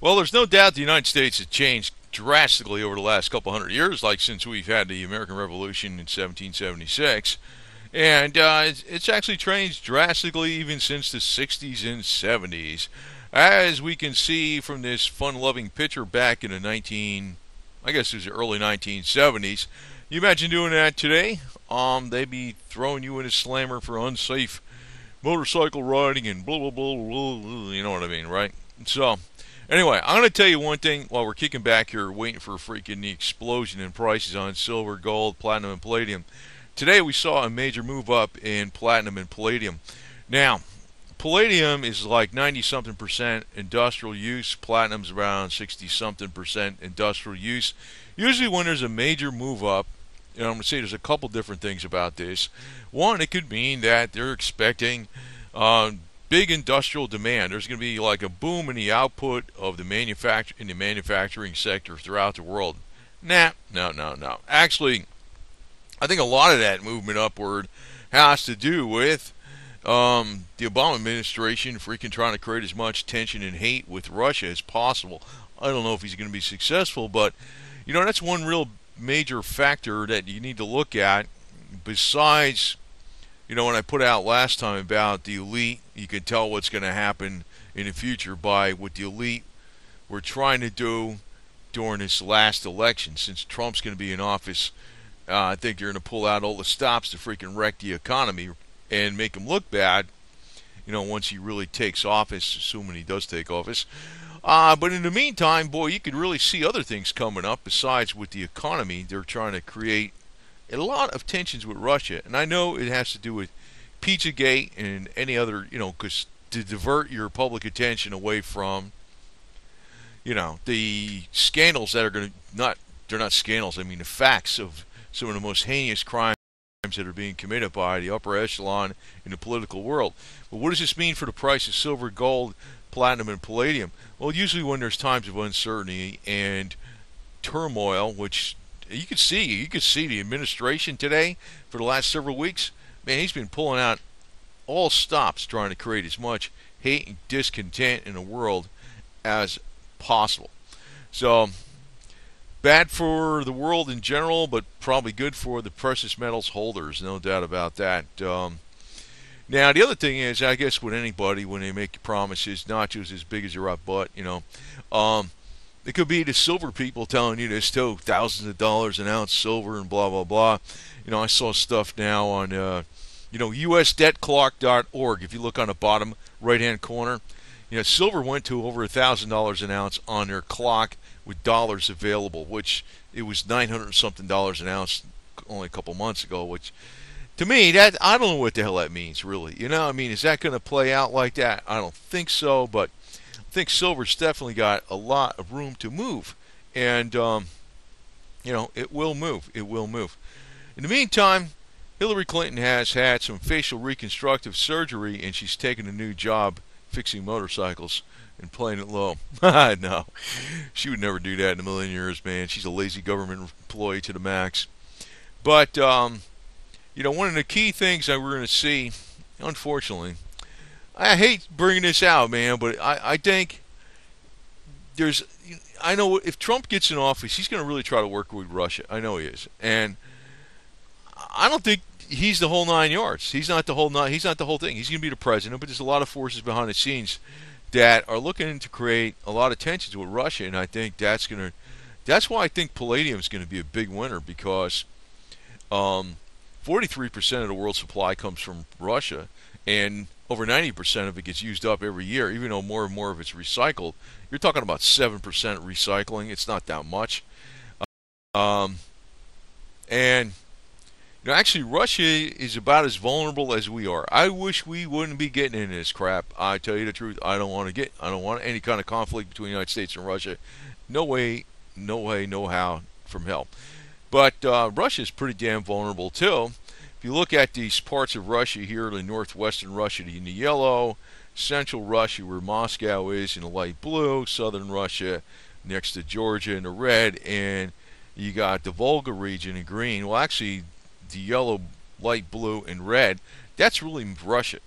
Well, there's no doubt the United States has changed drastically over the last couple hundred years, like since we've had the American Revolution in 1776. And it's actually changed drastically even since the 60s and 70s. As we can see from this fun-loving picture back in the I guess it was the early 1970s. You imagine doing that today? They'd be throwing you in a slammer for unsafe motorcycle riding and blah, blah, blah, blah, blah, you know what I mean, right? So, anyway, I'm going to tell you one thing while we're kicking back here waiting for freaking the explosion in prices on silver, gold, platinum, and palladium. Today we saw a major move up in platinum and palladium. Now, palladium is like 90-something% industrial use. Platinum's around 60-something% industrial use. Usually when there's a major move up, I'm going to say there's a couple different things about this. One, it could mean that they're expecting big industrial demand. There's going to be like a boom in the output of the manufacturing sector throughout the world. No. Actually, I think a lot of that movement upward has to do with the Obama administration freaking trying to create as much tension and hate with Russia as possible. I don't know if he's going to be successful, but that's one real major factor that you need to look at. Besides, when I put out last time about the elite, you can tell what's going to happen in the future by what the elite were trying to do during this last election. Since Trump's going to be in office, I think they're going to pull out all the stops to freaking wreck the economy and make him look bad, once he really takes office, assuming he does take office. But in the meantime, boy, you could really see other things coming up besides with the economy. They're trying to create a lot of tensions with Russia. And I know it has to do with Pizzagate and any other, because to divert your public attention away from, the scandals that are going to, they're not scandals, I mean the facts of some of the most heinous crimes that are being committed by the upper echelon in the political world. But what does this mean for the price of silver, gold, platinum, and palladium? Well, usually when there's times of uncertainty and turmoil, which you could see the administration today for the last several weeks, man, he's been pulling out all stops trying to create as much hate and discontent in the world as possible. So, bad for the world in general, but probably good for the precious metals holders, no doubt about that. Now, the other thing is, I guess with anybody, when they make promises, not just as big as your up butt, it could be the silver people telling you this too, thousands of dollars an ounce silver and blah, blah, blah. I saw stuff now on, usdebtclock.org. If you look on the bottom right-hand corner, silver went to over $1,000 an ounce on their clock with dollars available, which it was $900-something an ounce only a couple months ago, which to me, that I don't know what the hell that means, really. Is that going to play out like that? I don't think so, but I think silver's definitely got a lot of room to move, and it will move. It will move. In the meantime, Hillary Clinton has had some facial reconstructive surgery, and she's taken a new job fixing motorcycles and playing it low. No, she would never do that in a million years, man. She's a lazy government employee to the max. But one of the key things that we're going to see, unfortunately, I hate bringing this out, man, but I think I know if Trump gets in office, he's going to really try to work with Russia. I know he is. And I don't think he's the whole 9 yards. He's not the whole thing. He's going to be the president, but there's a lot of forces behind the scenes that are looking to create a lot of tensions with Russia, and I think that's why I think palladium is going to be a big winner, because 43% of the world's supply comes from Russia, and over 90% of it gets used up every year, even though more and more of it's recycled. You're talking about 7% recycling. It's not that much. And actually, Russia is about as vulnerable as we are. I wish we wouldn't be getting into this crap. I tell you the truth, I don't want any kind of conflict between the United States and Russia. No way, no how from hell. But Russia is pretty damn vulnerable too. If you look at these parts of Russia here, the northwestern Russia in the yellow, central Russia where Moscow is in the light blue, southern Russia next to Georgia in the red, and you got the Volga region in green. Well, actually, the yellow, light blue, and red, that's really Russia.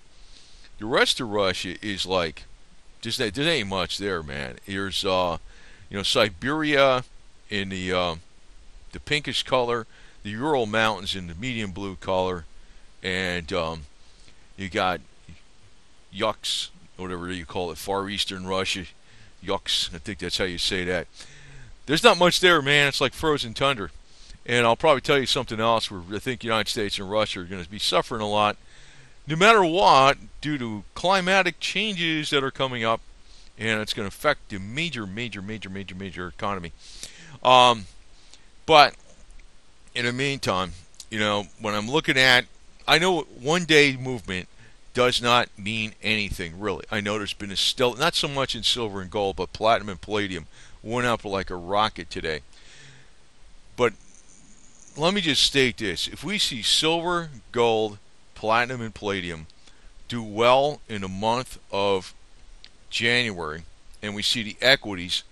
The rest of Russia is like Just that there ain't much there, man. Here's Siberia in the pinkish color, the Ural Mountains in the medium blue color, and you got Yuks, whatever you call it, Far Eastern Russia, Yuks. I think that's how you say that. There's not much there, man. It's like frozen tundra. And I'll probably tell you something else where I think the United States and Russia are going to be suffering a lot, no matter what, due to climatic changes that are coming up, and it's going to affect the major economy. But in the meantime, when I'm looking at, I know one-day movement does not mean anything, really. I know there's been a still, not so much in silver and gold, but platinum and palladium went up like a rocket today. But let me just state this. If we see silver, gold, platinum, and palladium do well in the month of January, and we see the equities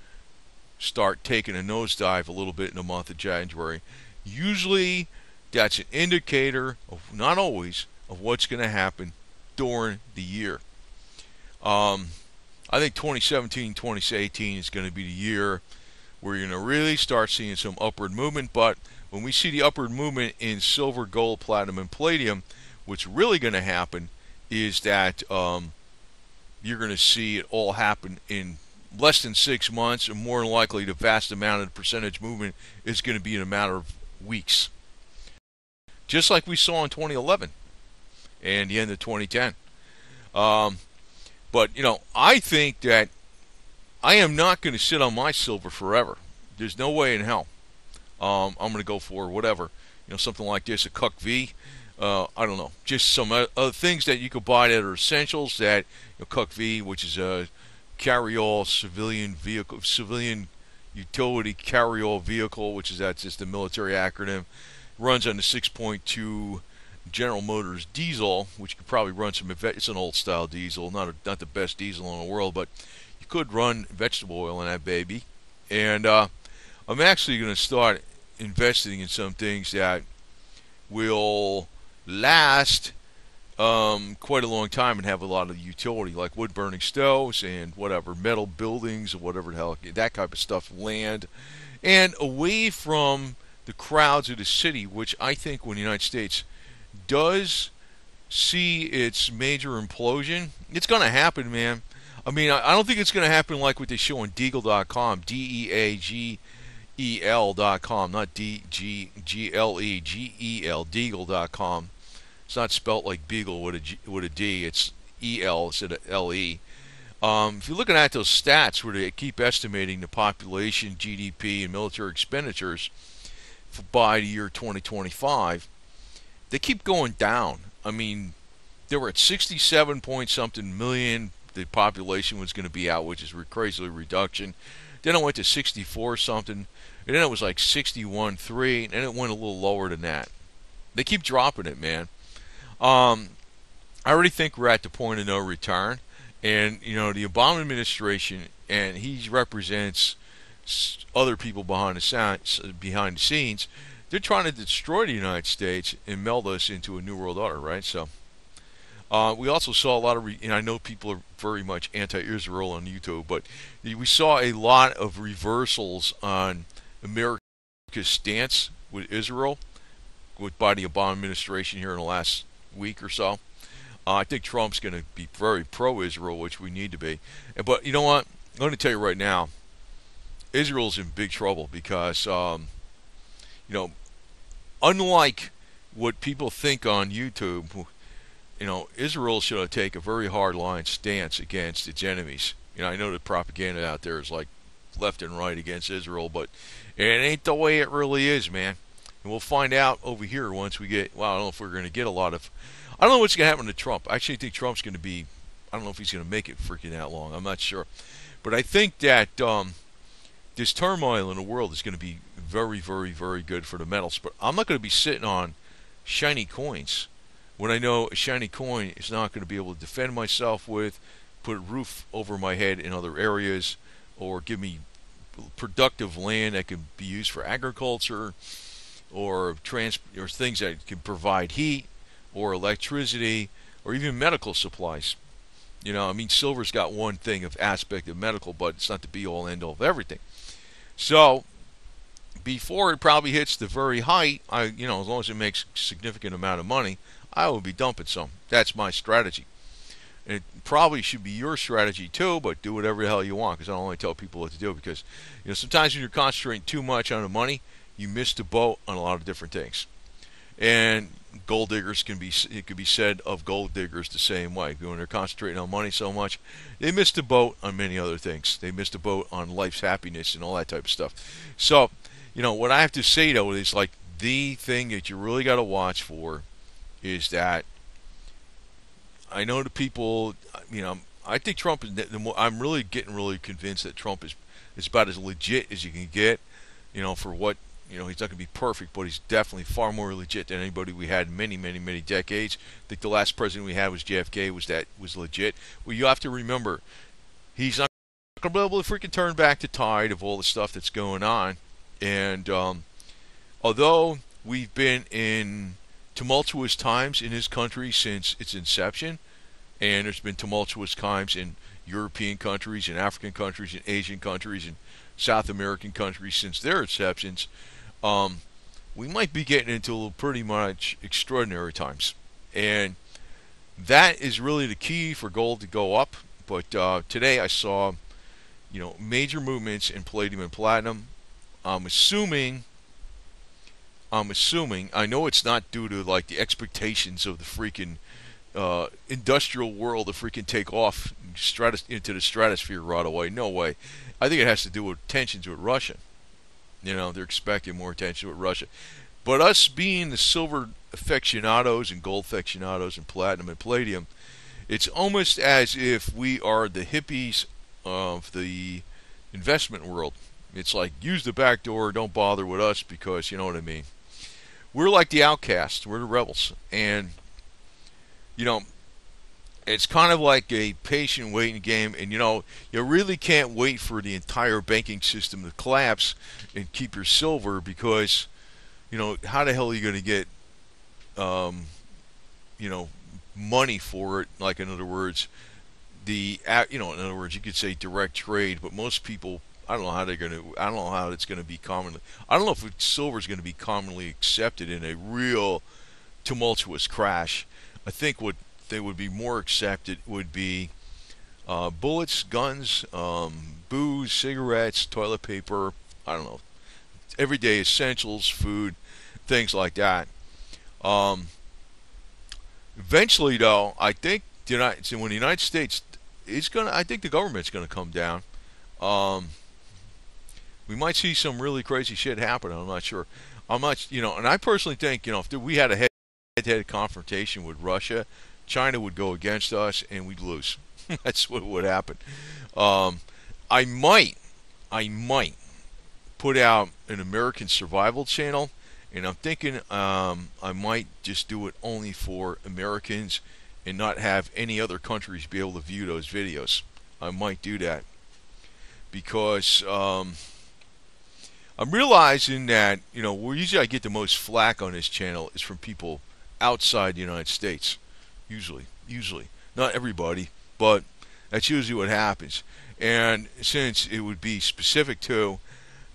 start taking a nosedive a little bit in the month of January, usually that's an indicator of, not always, of what's going to happen during the year. I think 2017, 2018 is going to be the year where you're going to really start seeing some upward movement. But when we see the upward movement in silver, gold, platinum, and palladium, what's really going to happen is that you're going to see it all happen in less than 6 months, and more than likely the vast amount of the percentage movement is going to be in a matter of weeks. Just like we saw in 2011 and the end of 2010. But, I think that I am not going to sit on my silver forever. There's no way in hell. I'm going to go for whatever. Something like this, a Cuck V. I don't know. Just some other things that you could buy that are essentials. That Cuck V, which is a carry-all civilian vehicle, civilian utility carry-all vehicle, which is that's just the military acronym. Runs on the 6.2 General Motors diesel, which you could probably run some. It's an old-style diesel, not the best diesel in the world, but you could run vegetable oil in that baby. And I'm actually going to start investing in some things that will last quite a long time and have a lot of utility, like wood-burning stoves and whatever, metal buildings or whatever the hell, that type of stuff, land, and away from the crowds of the city, which I think when the United States does see its major implosion, it's going to happen, man. I mean, I don't think it's going to happen like what they show on Deagle.com, Deagel.com, not D-G-G-L-E, G-E-L, Deagle.com. It's not spelt like beagle with a D, it's E-L instead of L-E. If you're looking at those stats where they keep estimating the population, GDP, and military expenditures by the year 2025, they keep going down. I mean, they were at 67 point something million. The population was going to be out, which is a crazy reduction. Then it went to 64 something, and then it was like 61.3, and it went a little lower than that. They keep dropping it, man. I already think we're at the point of no return, and the Obama administration, and he represents other people behind the scenes. They're trying to destroy the United States and meld us into a new world order, right? So we also saw a lot of, and I know people are very much anti-Israel on YouTube, but we saw a lot of reversals on America's stance with Israel by the Obama administration here in the last week or so. I think Trump's going to be very pro-Israel, which we need to be. But you know what? I'm going to tell you right now, Israel's in big trouble because, unlike what people think on YouTube, Israel should take a very hard line stance against its enemies. I know the propaganda out there is like left and right against Israel, but it ain't the way it really is, man. And we'll find out over here once we get, well, I don't know if we're going to get a lot of, I don't know what's going to happen to Trump. I actually think Trump's going to be, I don't know if he's going to make it freaking that long. I'm not sure. But I think that this turmoil in the world is going to be very, very, very good for the metals. But I'm not going to be sitting on shiny coins when I know a shiny coin is not going to be able to defend myself with, put a roof over my head in other areas, or give me productive land that can be used for agriculture, or things that can provide heat, or electricity, or even medical supplies. You know, I mean, silver's got one thing of aspect of medical, but it's not the be all end all of everything. So before it probably hits the very height, as long as it makes a significant amount of money, I would be dumping some. That's my strategy. And it probably should be your strategy too, but do whatever the hell you want, because I don't only tell people what to do. Because sometimes when you're concentrating too much on the money, you miss the boat on a lot of different things. And gold diggers it could be said of gold diggers the same way. When they're concentrating on money so much, they miss the boat on many other things. They miss the boat on life's happiness and all that type of stuff. So, what I have to say though is like the thing that you really got to watch for is that I know the people. I think Trump is. I'm really getting really convinced that Trump is about as legit as you can get. For what. He's not going to be perfect, but he's definitely far more legit than anybody we had in many, many, many decades. I think the last president we had was JFK. Was legit. Well, you have to remember, he's not going to be able to freaking turn back the tide of all the stuff that's going on. And although we've been in tumultuous times in his country since its inception, and there's been tumultuous times in European countries, and African countries, and Asian countries, and South American countries since their inceptions, we might be getting into pretty much extraordinary times. And that is really the key for gold to go up. But today I saw, major movements in palladium and platinum. I'm assuming, I know it's not due to like the expectations of the freaking industrial world to freaking take off into the stratosphere right away. No way. I think it has to do with tensions with Russia. They're expecting more tension with Russia. But us being the silver aficionados and gold aficionados and platinum and palladium, it's almost as if we are the hippies of the investment world. It's like, use the back door, don't bother with us, because you know what I mean. We're like the outcasts. We're the rebels. And, it's kind of like a patient waiting game, and you really can't wait for the entire banking system to collapse and keep your silver, because how the hell are you going to get money for it? Like, in other words, in other words, you could say direct trade, but most people, I don't know how it's going to be commonly. I don't know if silver is going to be commonly accepted in a real tumultuous crash. I think what they would be more accepted would be bullets, guns, booze, cigarettes, toilet paper, I don't know, everyday essentials, food, things like that. Eventually, though, I think when the United States I think the government's gonna come down. We might see some really crazy shit happen. I'm not sure. And I personally think, if we had a head-to-head confrontation with Russia, China would go against us and we'd lose. That's what would happen. I might put out an American survival channel, and I'm thinking I might just do it only for Americans and not have any other countries be able to view those videos. I might do that because I'm realizing that where usually I get the most flack on this channel is from people outside the United States. Usually, not everybody, but that's usually what happens. And since it would be specific to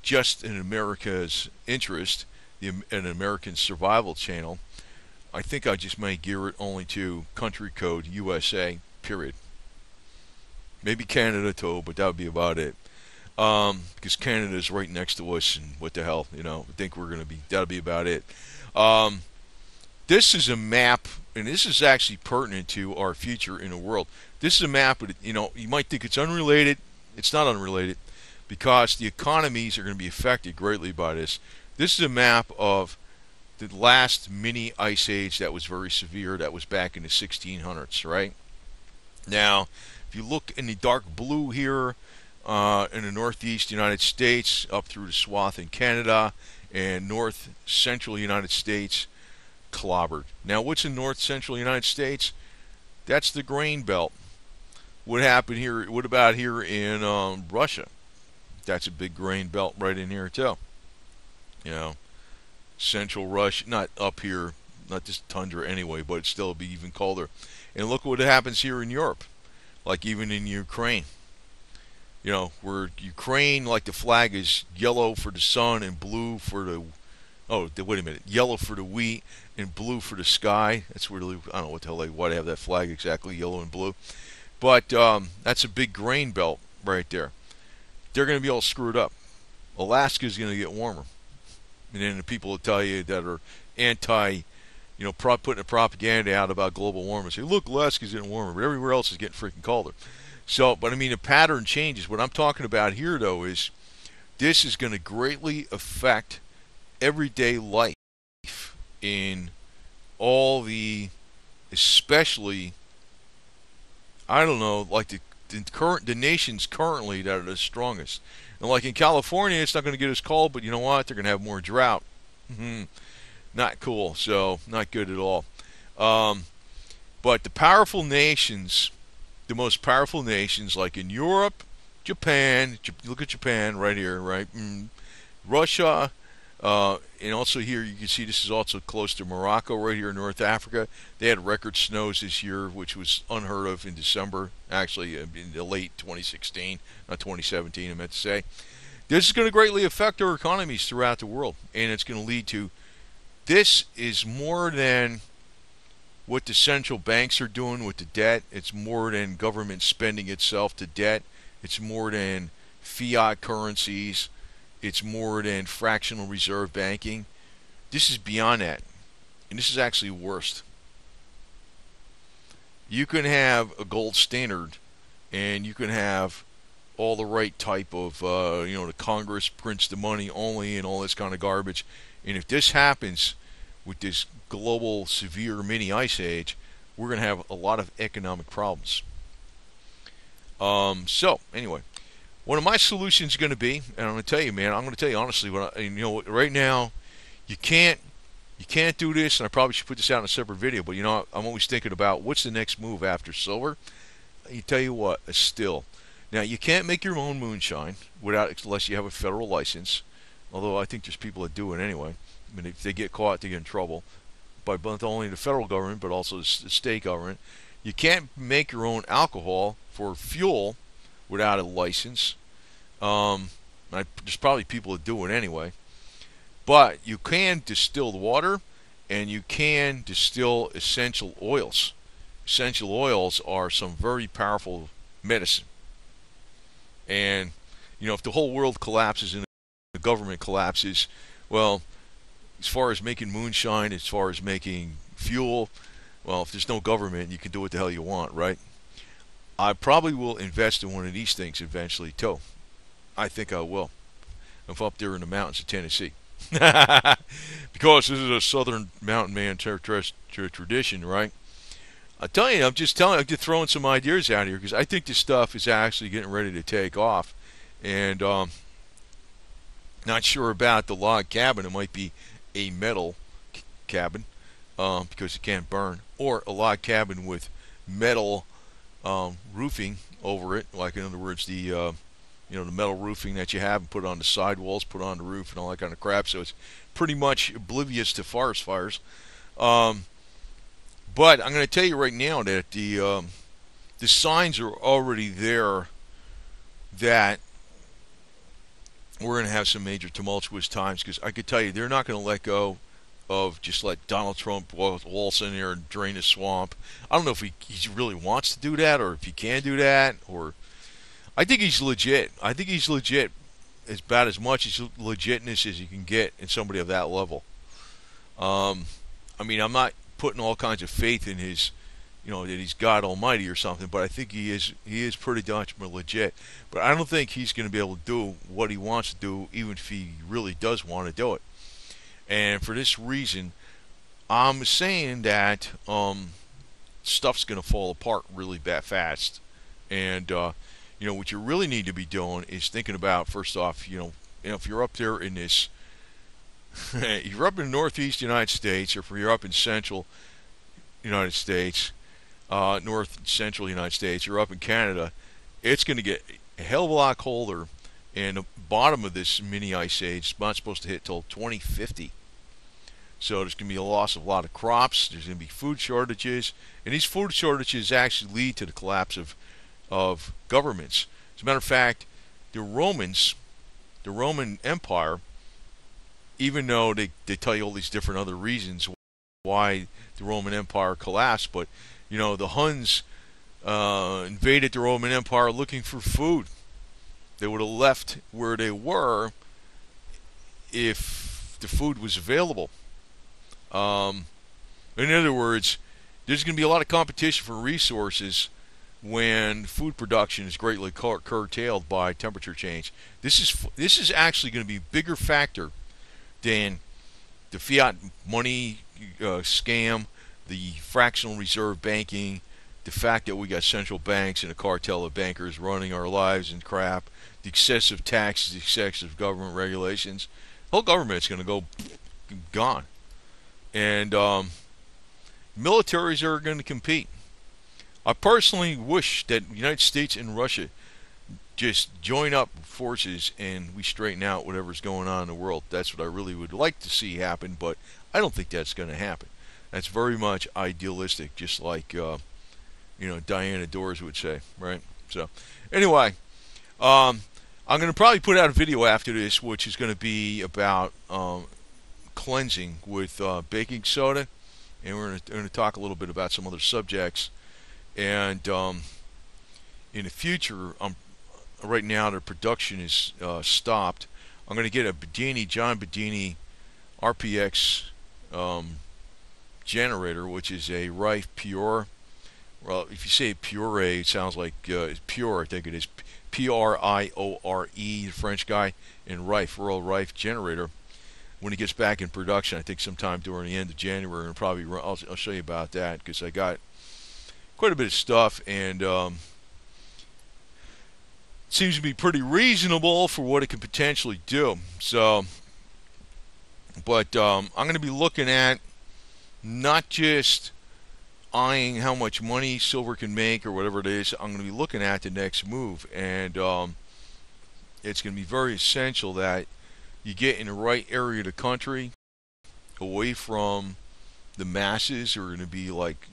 just in America's interest, an American survival channel, I think I just might gear it only to country code USA, period. Maybe Canada too, but that would be about it. Because Canada is right next to us, and what the hell, I think that'll be about it. This is a map, and this is actually pertinent to our future in the world. This is a map, you might think it's unrelated. It's not unrelated, because the economies are going to be affected greatly by this. This is a map of the last mini ice age that was very severe. That was back in the 1600s, right? Now, if you look in the dark blue here, in the northeast United States, up through the swath in Canada, and north central United States, clobbered. Now, what's in north central United States? That's the grain belt. What happened here? What about here in Russia? That's a big grain belt right in here too. Central Russia, not up here, not this tundra anyway, but it still be even colder. And look what happens here in Europe. like even in Ukraine. Where Ukraine, like the flag is yellow for the sun and blue for the wait a minute, yellow for the wheat and blue for the sky. That's really, I don't know what the hell why they have that flag exactly, yellow and blue. But that's a big grain belt right there. They're going to be all screwed up. Alaska is going to get warmer, and then the people will tell you that are anti, putting a propaganda out about global warming. Say, look, Alaska's getting warmer, but everywhere else is getting freaking colder. So, but I mean, the pattern changes. What I'm talking about here, though, is this is going to greatly affect everyday life in all the, especially, I don't know, like the nations currently that are the strongest. And like in California, it's not going to get as cold, but you know what? They're going to have more drought. Not cool. So not good at all. But the powerful nations, the most powerful nations, like in Europe, Japan. Look at Japan right here, right? Russia. And also here you can see this is also close to Morocco right here in North Africa. They had record snows this year, which was unheard of in December, actually in the late 2016, not 2017 I meant to say. This is going to greatly affect our economies throughout the world, and it's going to lead to, this is more than what the central banks are doing with the debt. It's more than government spending itself to debt. It's more than fiat currencies. It's more than fractional reserve banking. This is beyond that. And this is actually worst. You can have a gold standard, and you can have all the right type of, the Congress prints the money only and all this kind of garbage. And if this happens with this global severe mini ice age, we're going to have a lot of economic problems. So, anyway. One of my solutions is going to be, and I'm going to tell you, man, I'm going to tell you honestly, right now, you can't do this, and I probably should put this out in a separate video, but I'm always thinking about what's the next move after silver. You tell you what, a still. Now, you can't make your own moonshine unless you have a federal license, although I think there's people that do it anyway. I mean, if they get caught, they get in trouble by not only the federal government, but also the state government. You can't make your own alcohol for fuel without a license. There's probably people that do it anyway. But you can distill water, and you can distill essential oils. Essential oils are some very powerful medicine. And, if the whole world collapses and the government collapses, well, as far as making moonshine, as far as making fuel, well, if there's no government, you can do what the hell you want, right? I probably will invest in one of these things eventually, too. I think I will. I'm up there in the mountains of Tennessee. Because this is a southern mountain man tradition, right? I tell you, I'm just throwing some ideas out here because I think this stuff is actually getting ready to take off. And not sure about the log cabin. It might be a metal cabin because it can't burn. Or a log cabin with metal roofing over it, like in other words the metal roofing that you have and put on the sidewalls, put on the roof and all that kind of crap, so it's pretty much oblivious to forest fires. But I'm going to tell you right now that the signs are already there that we're going to have some major tumultuous times, because I could tell you they're not going to let go of just let Donald Trump waltz in there and drain the swamp. I don't know if he really wants to do that or if he can do that, or I think he's legit. I think he's legit about as much as legitness as you can get in somebody of that level. I mean, I'm not putting all kinds of faith in his, that he's God Almighty or something, but I think he is pretty much more legit. But I don't think he's going to be able to do what he wants to do, even if he really does want to do it. And for this reason, I'm saying that stuff's going to fall apart really fast. And what you really need to be doing is thinking about, first off, if you're up there in this, if you're up in the northeast United States, or if you're up in central United States, north central United States, or up in Canada, it's going to get a hell of a lot colder. And the bottom of this mini ice age is not supposed to hit till 2050. So there's going to be a loss of a lot of crops. There's going to be food shortages. And these food shortages actually lead to the collapse of of governments. As a matter of fact, the Romans, the Roman Empire, even though they tell you all these different other reasons why the Roman Empire collapsed, but the Huns invaded the Roman Empire looking for food. They would have left where they were if the food was available. In other words, there's going to be a lot of competition for resources when food production is greatly curtailed by temperature change. This is actually going to be a bigger factor than the fiat money scam, the fractional reserve banking, the fact that we got central banks and a cartel of bankers running our lives and crap, the excessive taxes, the excessive government regulations. The whole government's going to go gone. And militaries are going to compete. I personally wish that the United States and Russia just join up forces and we straighten out whatever's going on in the world. That's what I really would like to see happen, but I don't think that's going to happen. That's very much idealistic, just like Diana Dors would say, right? So anyway, I'm going to probably put out a video after this, which is going to be about cleansing with baking soda, and we're going to talk a little bit about some other subjects. And in the future, right now their production is stopped. I'm going to get a John Bedini RPX generator, which is a Rife Pure. Well, if you say puree, it sounds like pure. I think it is Priore, the French guy, and Rife, Royal Rife generator. When he gets back in production, I think sometime during the end of January, and probably I'll show you about that, because I got quite a bit of stuff, and it seems to be pretty reasonable for what it could potentially do. So, but I'm going to be looking at not just eyeing how much money silver can make or whatever it is. I'm going to be looking at the next move, and it's going to be very essential that you get in the right area of the country, away from the masses who are going to be like,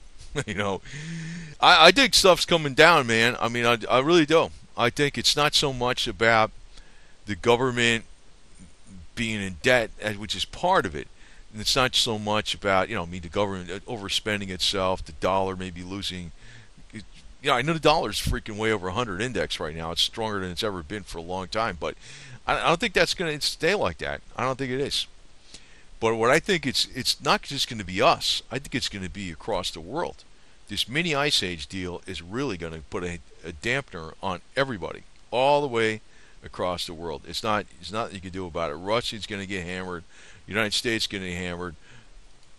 I think stuff's coming down, man. I mean, I really do. I think it's not so much about the government being in debt, which is part of it. And it's not so much about, the government overspending itself, the dollar maybe losing. I know the dollar's freaking way over 100 index right now. It's stronger than it's ever been for a long time. But I don't think that's going to stay like that. I don't think it is. But what I think it's not just going to be us. I think it's going to be across the world. This mini ice age deal is really going to put a dampener on everybody, all the way across the world. It's not nothing you can do about it. Russia's going to get hammered. United States is going to get hammered.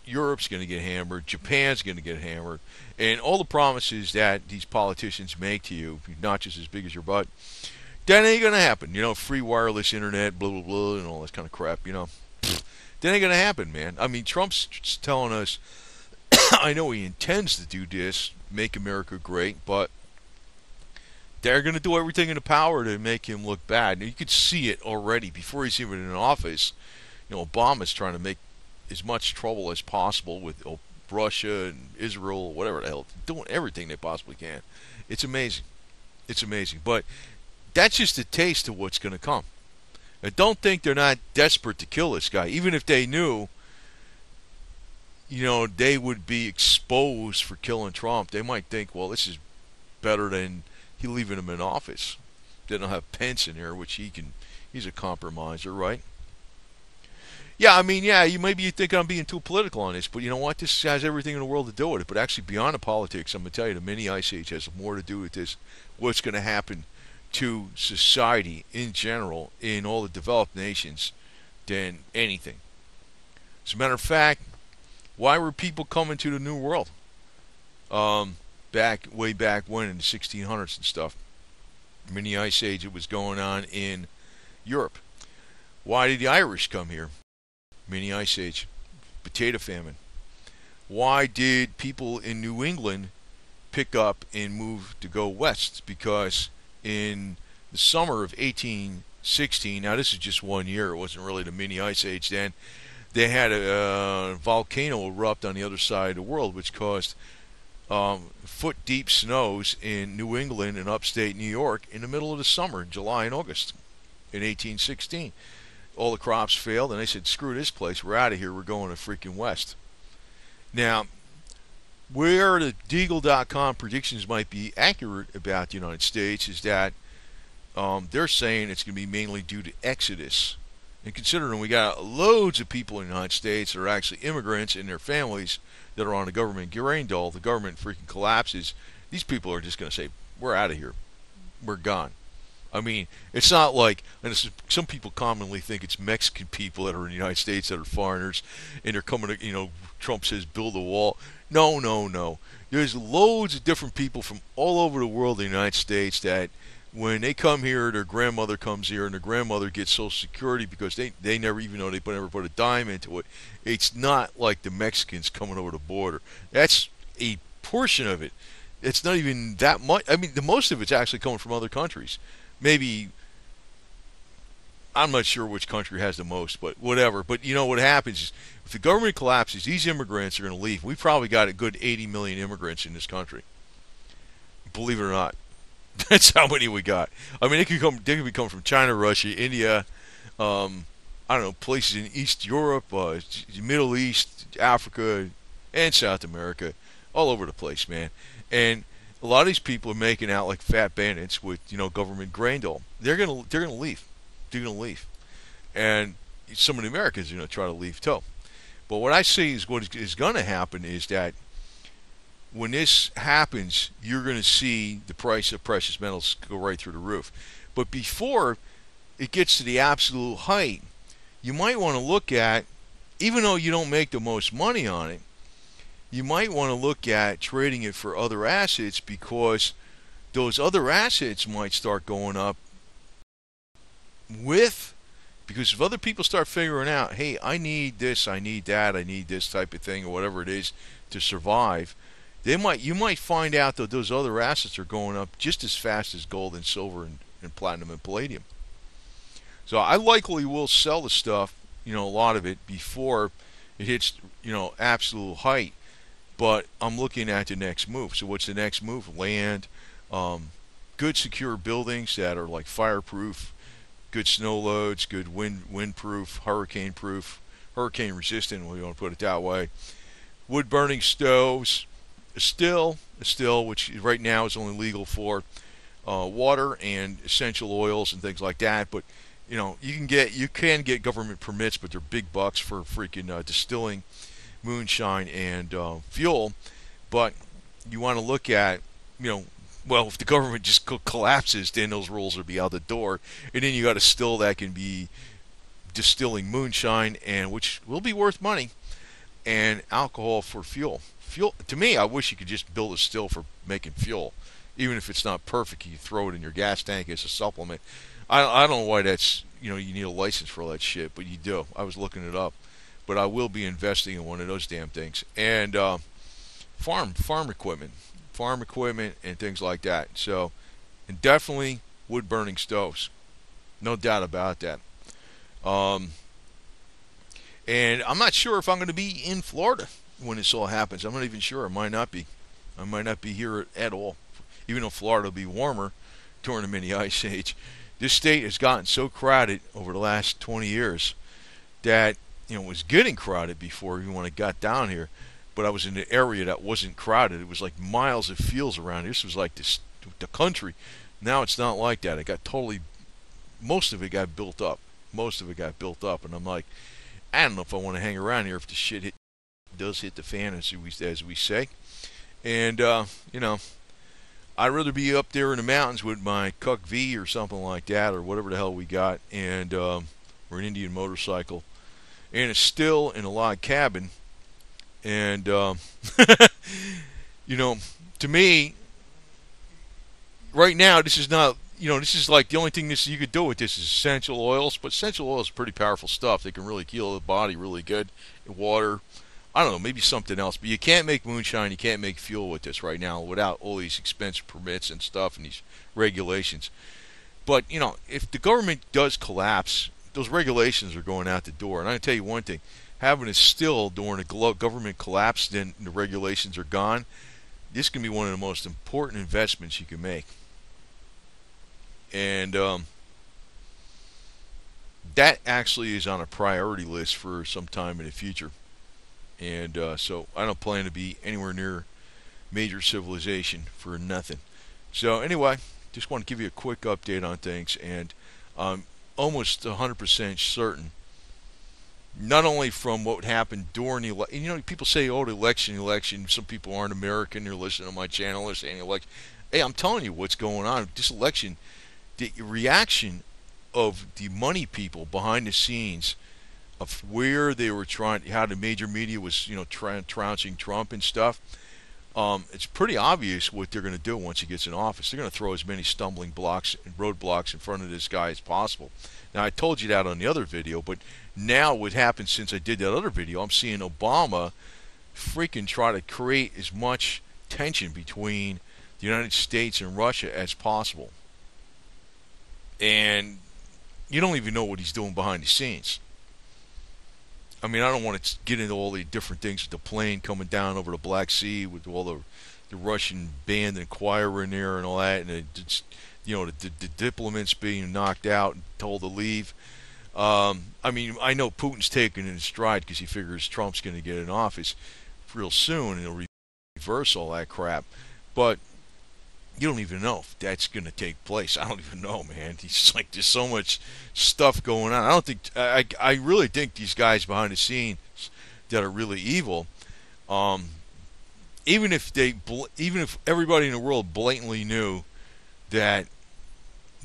Europe's going to get hammered. Japan's going to get hammered. And all the promises that these politicians make to you, not just as big as your butt, that ain't going to happen. Free wireless internet, blah, blah, blah, and all this kind of crap, That ain't going to happen, man. I mean, Trump's telling us, I know he intends to do this, make America great, but they're going to do everything in the power to make him look bad. Now, you could see it already before he's even in office. Obama's trying to make as much trouble as possible with Russia and Israel, whatever the hell, doing everything they possibly can. It's amazing. It's amazing. But that's just a taste of what's going to come. I don't think they're not desperate to kill this guy. Even if they knew, they would be exposed for killing Trump, they might think, well, this is better than he leaving him in office. They don't have Pence in here, which he's a compromiser, right? Yeah, I mean, maybe you think I'm being too political on this, but you know what? This has everything in the world to do with it. But actually, beyond the politics, I'm going to tell you, the mini ice age has more to do with this, what's going to happen to society in general in all the developed nations than anything. As a matter of fact, why were people coming to the New World? Way back when in the 1600s and stuff. Mini ice age, it was going on in Europe. Why did the Irish come here? Mini ice age, potato famine. Why did people in New England pick up and move to go west? Because in the summer of 1816, now this is just 1 year, it wasn't really the mini ice age then, they had a volcano erupt on the other side of the world, which caused foot-deep snows in New England and upstate New York in the middle of the summer, July and August in 1816. All the crops failed, and they said, screw this place, we're out of here, we're going to freaking west. Now, where the Deagle.com predictions might be accurate about the United States is that they're saying it's going to be mainly due to exodus. And considering we got loads of people in the United States that are actually immigrants and their families that are on the government grain dole, the government freaking collapses, these people are just going to say, we're out of here. We're gone. I mean, it's not like, and this is, some people commonly think it's Mexican people that are in the United States that are foreigners, and they're coming to, Trump says build a wall. No, no, no. There's loads of different people from all over the world in the United States that when they come here, their grandmother comes here, and their grandmother gets Social Security because they never even know they never put a dime into it. It's not like the Mexicans coming over the border. That's a portion of it. It's not even that much. I mean, the most of it's actually coming from other countries. Maybe, I'm not sure which country has the most, but whatever. But what happens is, if the government collapses, these immigrants are going to leave. We've probably got a good 80 million immigrants in this country. Believe it or not. That's how many we got. I mean, they could be coming from China, Russia, India, I don't know, places in East Europe, Middle East, Africa, and South America. All over the place, man. And a lot of these people are making out like fat bandits with, government grain dole. They're gonna leave. They're gonna leave, and some of the Americans are gonna try to leave too. But what I see is what is gonna happen is that when this happens, you're gonna see the price of precious metals go right through the roof. But before it gets to the absolute height, you might want to look at, even though you don't make the most money on it, you might want to look at trading it for other assets, because those other assets might start going up because if other people start figuring out, hey, I need this, I need that, I need this type of thing, or whatever it is to survive, you might find out that those other assets are going up just as fast as gold and silver and platinum and palladium. So I likely will sell the stuff, a lot of it, before it hits, absolute height. But I'm looking at the next move. So what's the next move? Land, good secure buildings that are like fireproof, good snow loads, good windproof, hurricane resistant, we want to put it that way. Wood burning stoves, a still, which right now is only legal for water and essential oils and things like that. But you can get government permits, but they're big bucks for freaking distilling moonshine and fuel. But you want to look at, well, if the government just collapses, then those rules will be out the door, and then you got a still that can be distilling moonshine, and which will be worth money, and alcohol for fuel. To me, I wish you could just build a still for making fuel, even if it's not perfect. You throw it in your gas tank as a supplement. I don't know why that's, you need a license for all that shit, but you do. I was looking it up. But I will be investing in one of those damn things. And farm equipment and things like that. So, and definitely wood burning stoves, no doubt about that. And I'm not sure if I'm going to be in Florida when this all happens. I'm not even sure. I might not be here at all, even though Florida will be warmer during the mini ice age. This state has gotten so crowded over the last 20 years that it was getting crowded before even when I got down here. But I was in an area that wasn't crowded. It was like miles of fields around here. This was like the country. Now it's not like that. It got most of it got built up. And I'm like, I don't know if I want to hang around here if the shit does hit the fan, as we say. And, I'd rather be up there in the mountains with my Cuck V or something like that, or whatever the hell we got, and or an Indian motorcycle, and a still in a log cabin. And to me, right now, this is not, this is like the only thing you could do with this is essential oils. But essential oils are pretty powerful stuff. They can really heal the body really good. Water, I don't know, maybe something else. But you can't make moonshine, you can't make fuel with this right now without all these expensive permits and stuff and these regulations. But, if the government does collapse, those regulations are going out the door. And I can tell you one thing, having a still during a government collapse, then the regulations are gone. this can be one of the most important investments you can make. And that actually is on a priority list for some time in the future. And so I don't plan to be anywhere near major civilization for nothing. So anyway, just want to give you a quick update on things, and I'm almost 100% certain, not only from what happened during the election. You know, people say, oh, the election. Some people aren't American. They're listening to my channel. They're saying election. Hey, I'm telling you what's going on. This election, the reaction of the money people behind the scenes of where they were trying, how the major media was, trouncing Trump and stuff. It's pretty obvious what they're going to do once he gets in office. They're going to throw as many stumbling blocks and roadblocks in front of this guy as possible. Now, I told you that on the other video, but now what happened since I did that other video, I'm seeing Obama freaking try to create as much tension between the United States and Russia as possible. And you don't even know what he's doing behind the scenes. I mean, I don't want to get into all the different things with the plane coming down over the Black Sea with all the Russian band and choir in there and all that, and the diplomats being knocked out and told to leave. I mean, I know Putin's taking it in stride because he figures Trump's going to get in office real soon and he'll reverse all that crap. But you don't even know if that's going to take place. I don't even know, man. It's like there's so much stuff going on. I don't think I really think these guys behind the scenes that are really evil. Even if everybody in the world blatantly knew that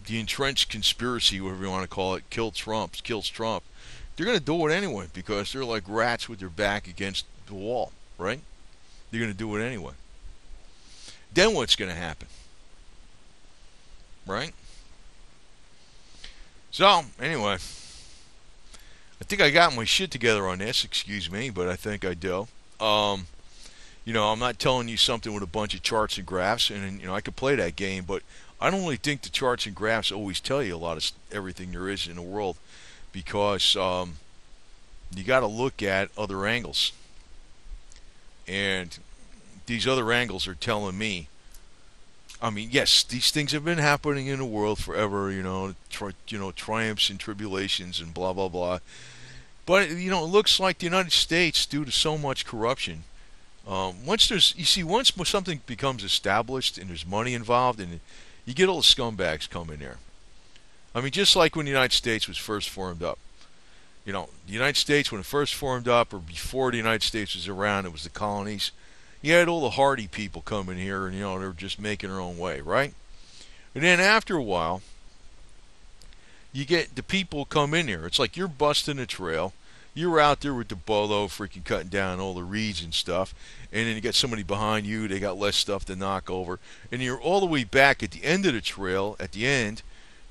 the entrenched conspiracy, whatever you want to call it, kills Trump, they're going to do it anyway because they're like rats with their back against the wall, right? They're going to do it anyway. Then what's going to happen? Right? So, anyway, I think I got my shit together on this, excuse me, but I think I do. I'm not telling you something with a bunch of charts and graphs, and I could play that game, but I don't really think the charts and graphs always tell you a lot of everything there is in the world, because you got to look at other angles. And these other angles are telling me, I mean, yes, these things have been happening in the world forever, triumphs and tribulations and blah, blah, blah. But, it looks like the United States, due to so much corruption, once something becomes established and there's money involved, and you get all the scumbags coming there. I mean, just like when the United States was first formed up. The United States, when it first formed up, or before the United States was around, it was the colonies. You had all the hardy people coming here, and they were just making their own way, right? And then after a while, you get the people come in here. It's like you're busting a trail. You're out there with the bolo, freaking cutting down all the reeds and stuff, and then you got somebody behind you. They got less stuff to knock over, and you're all the way back at the end of the trail. At the end,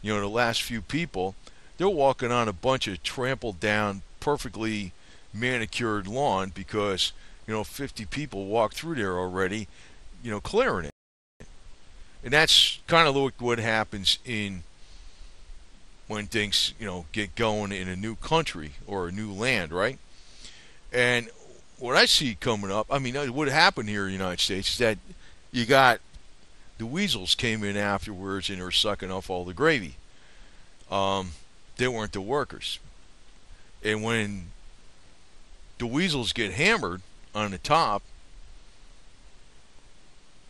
the last few people, they're walking on a bunch of trampled down, perfectly manicured lawn because 50 people walked through there already, clearing it. And that's kind of what happens when things, get going in a new country or a new land, right? And what I see coming up, I mean, what happened here in the United States is that you got the weasels came in afterwards and they were sucking off all the gravy. They weren't the workers. And when the weasels get hammered on the top,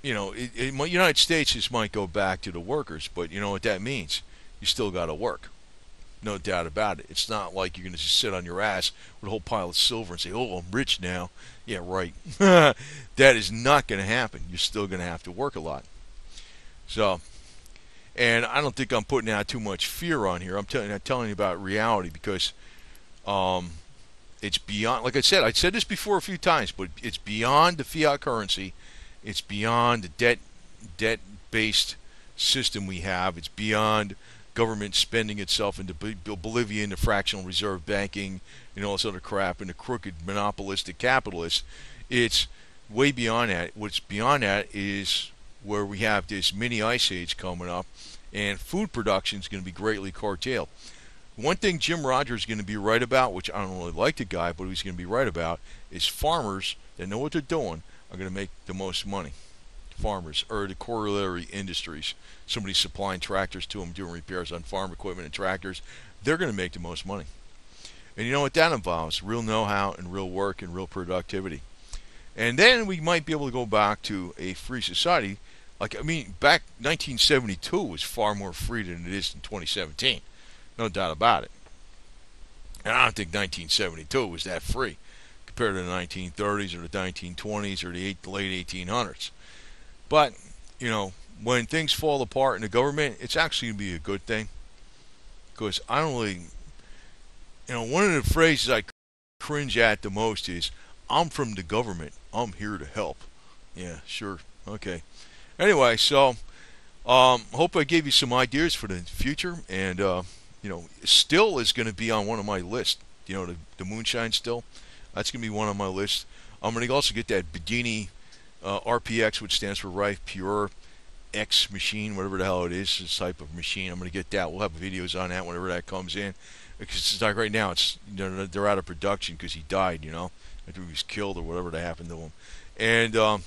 United States just might go back to the workers, but you know what that means? You still got to work. No doubt about it. It's not like you're going to just sit on your ass with a whole pile of silver and say, oh, I'm rich now. Yeah, right. That is not going to happen. You're still going to have to work a lot. So, and I don't think I'm putting out too much fear on here. I'm telling you about reality because it's beyond, like I said this before a few times, but it's beyond the fiat currency. It's beyond the debt-based system we have. It's beyond government spending itself into Bolivia into fractional reserve banking and all this other crap and the crooked monopolistic capitalists. It's way beyond that. What's beyond that is where we have this mini ice age coming up, and food production is going to be greatly curtailed. One thing Jim Rogers is going to be right about, which I don't really like the guy, but he's going to be right about, is farmers that know what they're doing are going to make the most money. farmers or the corollary industries. Somebody supplying tractors to them, doing repairs on farm equipment and tractors. They're going to make the most money. And you know what that involves? Real know-how and real work and real productivity. And then we might be able to go back to a free society. Like, I mean, back 1972 was far more free than it is in 2017. No doubt about it. And I don't think 1972 was that free compared to the 1930s or the 1920s or the late 1800s. But, you know, when things fall apart in the government, it's actually going to be a good thing. Because I don't really, you know, one of the phrases I cringe at the most is, I'm from the government. I'm here to help. Yeah, sure. Okay. Anyway, so hope I gave you some ideas for the future. And, you know, still is going to be on one of my lists. You know, the moonshine still. That's going to be one on my list. I'm going to also get that Bedini RPX, which stands for Rife Pure X machine, whatever the hell it is, this type of machine. I'm going to get that. We'll have videos on that whenever that comes in. Because it's like right now, it's, you know, they're out of production because he died, you know. After he was killed or whatever that happened to him. And I'm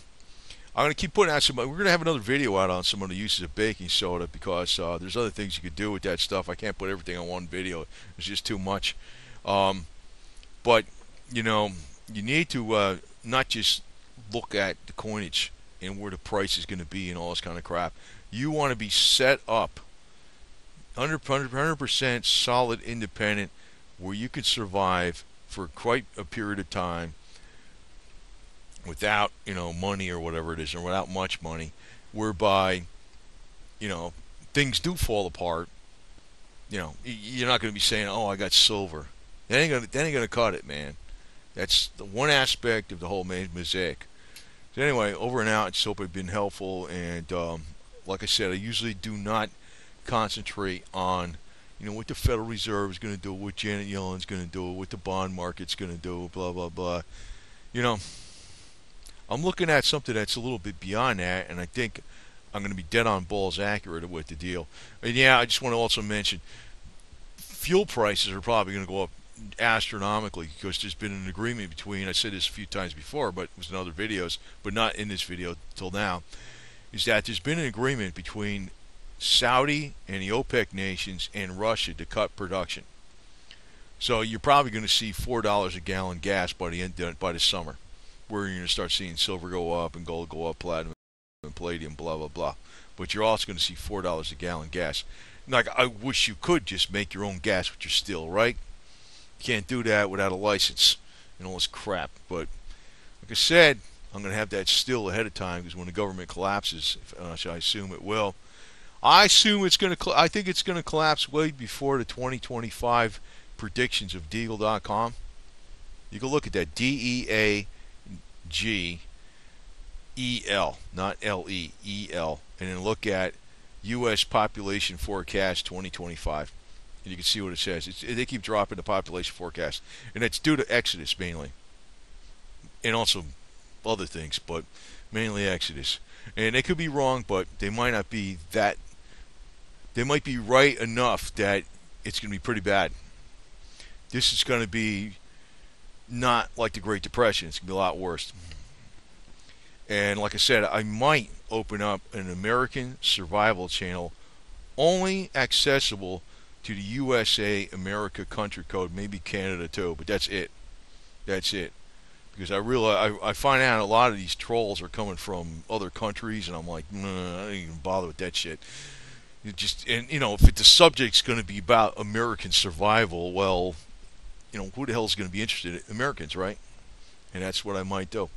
going to keep putting out some. We're going to have another video out on some of the uses of baking soda because there's other things you could do with that stuff. I can't put everything on one video. It's just too much. But, you know, you need to not just look at the coinage and where the price is going to be and all this kind of crap. You want to be set up 100% solid, independent, where you can survive for quite a period of time without, you know, money or whatever it is, or without much money, whereby, you know, things do fall apart. You know, you're not going to be saying, "Oh, I got silver." That ain't gonna cut it, man. That's the one aspect of the whole mosaic. So anyway, over and out. I just hope I've been helpful. And like I said, I usually do not concentrate on, you know, what the Federal Reserve is going to do, what Janet Yellen's going to do, what the bond market's going to do, blah, blah, blah. You know, I'm looking at something that's a little bit beyond that, and I think I'm going to be dead on balls accurate with the deal. And yeah, I just want to also mention, fuel prices are probably going to go up astronomically because there's been an agreement between, I said this a few times before, but it was in other videos, but not in this video till now, is that there's been an agreement between Saudi and the OPEC nations and Russia to cut production. So you're probably going to see $4 a gallon gas by the summer, where you're going to start seeing silver go up and gold go up, platinum and palladium, blah blah blah. But you're also going to see $4 a gallon gas. Like, I wish you could just make your own gas with your steel, right? You can't do that without a license and all this crap. But like I said, I'm going to have that still ahead of time because when the government collapses, which I assume it will, I think it's going to collapse way before the 2025 predictions of Deagle.com. You can look at that, DEAGEL, not LEEL, and then look at U.S. population forecast 2025, and you can see what it says. They keep dropping the population forecast, and it's due to Exodus mainly, and also other things, but mainly Exodus. And they could be wrong, but they might not be that. They might be right enough that it's going to be pretty bad. This is going to be not like the Great Depression. It's going to be a lot worse. And like I said, I might open up an American survival channel only accessible to the USA, America country code, maybe Canada too, but that's it. That's it. Because I realize, I find out a lot of these trolls are coming from other countries, and I'm like, I don't even bother with that shit. And you know, if the subject's going to be about American survival, well, you know, who the hell is going to be interested in Americans, right? And that's what I might do.